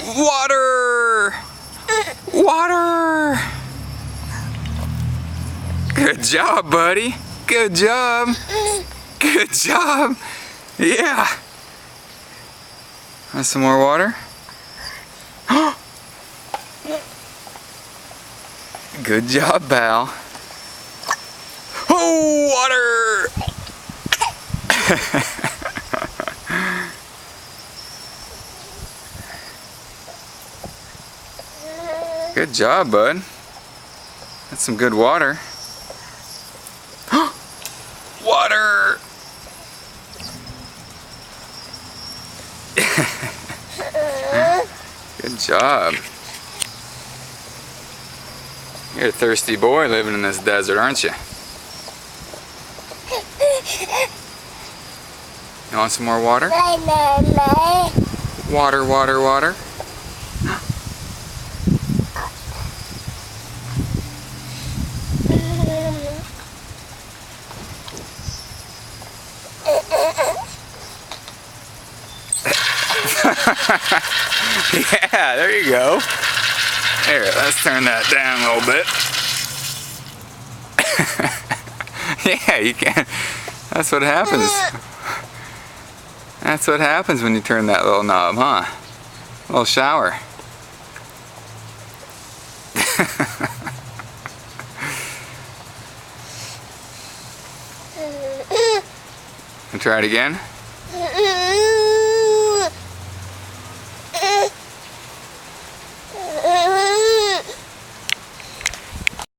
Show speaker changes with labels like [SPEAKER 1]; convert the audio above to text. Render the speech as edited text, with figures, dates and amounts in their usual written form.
[SPEAKER 1] Water! Water! Good job, buddy. Good job. Good job. Yeah. Want some more water? Good job, pal. Oh, water! Good job, bud. That's some good water. Water! Good job. You're a thirsty boy living in this desert, aren't you? You want some more water? Water, water, water. Yeah, there you go. Here, let's turn that down a little bit. Yeah, you can. That's what happens. That's what happens when you turn that little knob, huh? A little shower. And try it again.